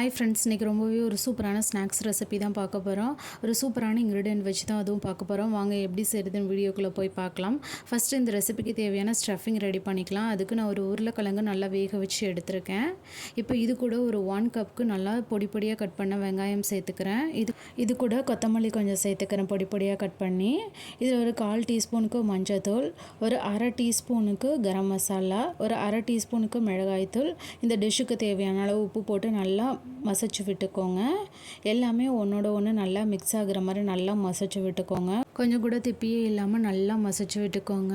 Hi friends, இன்றைக்கி ரொம்பவே ஒரு சூப்பரான ஸ்நாக்ஸ் ரெசிபி தான் பார்க்க போகிறோம். ஒரு சூப்பரான இன்க்ரீடியன்ட் வச்சு தான் அதுவும் பார்க்க போகிறோம். வாங்க எப்படி செய்கிறதுன்னு வீடியோக்குள்ளே போய் பார்க்கலாம். ஃபஸ்ட்டு இந்த ரெசிபிக்கு தேவையான ஸ்டஃபிங் ரெடி பண்ணிக்கலாம். அதுக்கு நான் ஒரு உருளைக்கிழங்கு நல்லா வேக வச்சு எடுத்திருக்கேன். இப்போ இது கூட ஒரு 1 கப்புக்கு நல்லா பொடி பொடியாக கட் பண்ண வெங்காயம் சேர்த்துக்கிறேன். இது கூட கொத்தமல்லி கொஞ்சம் சேர்த்துக்கிறேன் பொடி பொடியாக கட் பண்ணி. இதில் ஒரு 1/4 டீஸ்பூனுக்கு மஞ்சள்தூள், ஒரு 1/2 டீஸ்பூனுக்கு கரம் மசாலா, ஒரு 1/2 டீஸ்பூனுக்கு மிளகாய்த்தூள், இந்த டிஷ்ஷுக்கு தேவையான அளவு உப்பு போட்டு நல்லா மசிச்சு விட்டுக்கோங்க. எல்லாமே ஒன்றோட ஒன்று நல்லா மிக்ஸ் ஆகுற மாதிரி நல்லா மசிச்சு விட்டுக்கோங்க. கொஞ்சம் கூட திப்பியே இல்லாமல் நல்லா மசிச்சு விட்டுக்கோங்க.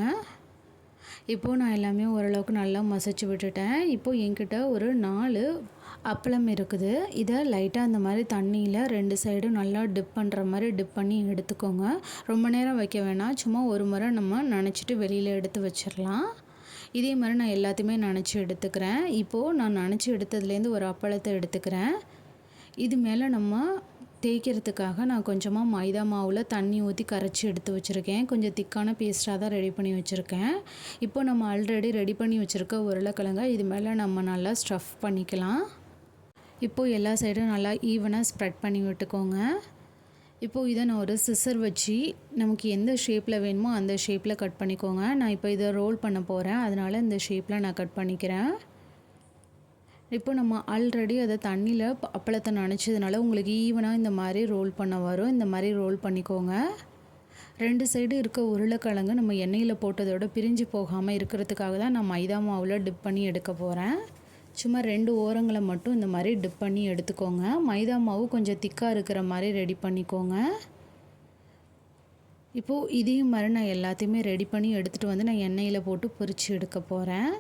இப்போது நான் எல்லாமே ஓரளவுக்கு நல்லா மசிச்சு விட்டுட்டேன். இப்போது என்கிட்ட ஒரு 4 அப்பளம் இருக்குது. இதை லைட்டாக அந்த மாதிரி தண்ணியில் 2 சைடும் நல்லா டிப் பண்ணுற மாதிரி டிப் பண்ணி எடுத்துக்கோங்க. ரொம்ப நேரம் வைக்க வேணாம், சும்மா ஒரு முறை நம்ம நனைச்சிட்டு வெளியில் எடுத்து வச்சிடலாம். இதே மாதிரி நான் எல்லாத்தையுமே நனைச்சி எடுத்துக்கிறேன். இப்போது நான் நனைச்சி எடுத்ததுலேருந்து ஒரு அப்பளத்தை எடுத்துக்கிறேன். இது மேலே நம்ம தேய்க்கிறதுக்காக நான் கொஞ்சமாக மைதா மாவில் தண்ணி ஊற்றி கரைச்சி எடுத்து வச்சுருக்கேன். கொஞ்சம் திக்கான பேஸ்ட்டாக தான் ரெடி பண்ணி வச்சுருக்கேன். இப்போ நம்ம ஆல்ரெடி ரெடி பண்ணி வச்சுருக்க உருளைக்கிழங்கை இது மேலே நம்ம நல்லா ஸ்டஃப் பண்ணிக்கலாம். இப்போது எல்லா சைடும் நல்லா ஈவனாக ஸ்ப்ரெட் பண்ணி விட்டுக்கோங்க. இப்போது இதை நான் ஒரு சிசர் வச்சு நமக்கு எந்த ஷேப்பில் வேணுமோ அந்த ஷேப்பில் கட் பண்ணிக்கோங்க. நான் இப்போ இதை ரோல் பண்ண போகிறேன், அதனால் இந்த ஷேப்பில் நான் கட் பண்ணிக்கிறேன். இப்போ நம்ம ஆல்ரெடி அதை தண்ணியில் அப்பளத்தை நனைச்சதுனால உங்களுக்கு ஈவனாக இந்த மாதிரி ரோல் பண்ண வரும். இந்த மாதிரி ரோல் பண்ணிக்கோங்க. 2 சைடு இருக்க உருளைக்கிழங்கு நம்ம எண்ணெயில் போட்டதோட பிரிஞ்சு போகாமல் இருக்கிறதுக்காக தான் நான் மைதா மாவில் டிப் பண்ணி எடுக்க போகிறேன். சும்மா 2 ஓரங்களை மட்டும் இந்த மாதிரி டிப் பண்ணி எடுத்துக்கோங்க. மைதா மாவு கொஞ்சம் திக்காக இருக்கிற மாதிரி ரெடி பண்ணிக்கோங்க. இப்போது இதே மாதிரி நான் எல்லாத்தையுமே ரெடி பண்ணி எடுத்துகிட்டு வந்து நான் எண்ணெயில் போட்டு பொரித்து எடுக்க போகிறேன்.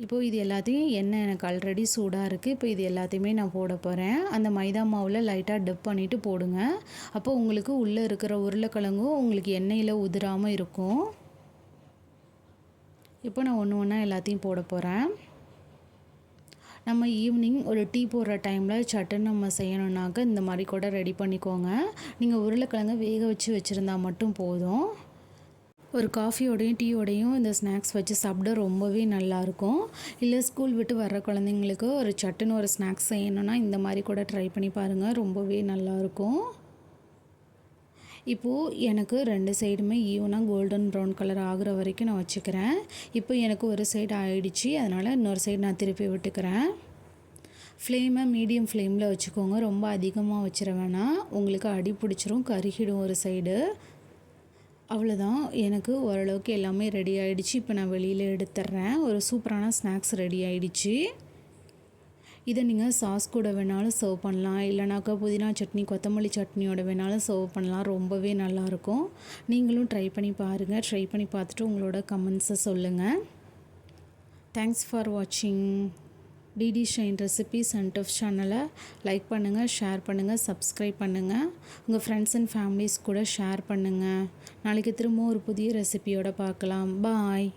இப்போது இது எல்லாத்தையும் எண்ணெய் எனக்கு ஆல்ரெடி சூடாக இருக்குது. இப்போ இது எல்லாத்தையுமே நான் போட போகிறேன். அந்த மைதா மாவில் லைட்டாக டிப் பண்ணிவிட்டு போடுங்க. அப்போ உங்களுக்கு உள்ளே இருக்கிற உருளைக்கிழங்கும் உங்களுக்கு எண்ணெயில் உதிராமல் இருக்கும். இப்போ நான் ஒன்று ஒன்றா எல்லாத்தையும் போட போகிறேன். நம்ம ஈவினிங் ஒரு டீ போடுற டைமில் சட்டுன்னு நம்ம செய்யணுன்னாக்க இந்த மாதிரி கூட ரெடி பண்ணிக்கோங்க. நீங்கள் உருளைக்கிழங்கு வேக வச்சு வச்சுருந்தா மட்டும் போதும். ஒரு காஃபியோடையும் டீயோடையும் இந்த ஸ்நாக்ஸ் வச்சு சாப்பிட ரொம்பவே நல்லாயிருக்கும். இல்லை ஸ்கூல் விட்டு வர்ற குழந்தைங்களுக்கு ஒரு சட்டுன்னு ஒரு ஸ்நாக்ஸ் செய்யணுன்னா இந்த மாதிரி கூட ட்ரை பண்ணி பாருங்கள், ரொம்பவே நல்லாயிருக்கும். இப்போது எனக்கு 2 சைடுமே ஈவனாக கோல்டன் ப்ரௌன் கலர் ஆகிற வரைக்கும் நான் வச்சுக்கிறேன். இப்போ எனக்கு ஒரு சைடு ஆகிடுச்சு, அதனால் இன்னொரு சைடு நான் திருப்பி விட்டுக்கிறேன். ஃப்ளேமை மீடியம் ஃப்ளேமில் வச்சுக்கோங்க, ரொம்ப அதிகமாக வச்சிட வேணாம், உங்களுக்கு அடி பிடிச்சிரும், கருகிடும் ஒரு சைடு. அவ்வளோதான், எனக்கு ஓரளவுக்கு எல்லாமே ரெடி ஆகிடுச்சு. இப்போ நான் வெளியில் எடுத்துட்றேன். ஒரு சூப்பரான ஸ்நாக்ஸ் ரெடி ஆகிடுச்சு. இதை நீங்கள் சாஸ் கூட வேணாலும் சர்வ் பண்ணலாம், இல்லைனாக்கா புதினா சட்னி கொத்தமல்லி சட்னியோட வேணாலும் சர்வ் பண்ணலாம். ரொம்பவே நல்லாயிருக்கும். நீங்களும் ட்ரை பண்ணி பாருங்கள். ட்ரை பண்ணி பார்த்துட்டு உங்களோட கமெண்ட்ஸை சொல்லுங்கள். தேங்க்ஸ் ஃபார் வாட்சிங். DD Shine recipes and tips சேனலை லைக் பண்ணுங்கள், ஷேர் பண்ணுங்கள், சப்ஸ்கிரைப் பண்ணுங்கள். உங்கள் ஃப்ரெண்ட்ஸ் அண்ட் ஃபேமிலிஸ் கூட ஷேர் பண்ணுங்கள். நாளைக்கு திரும்ப ஒரு புதிய ரெசிபியோடு பார்க்கலாம். பாய்.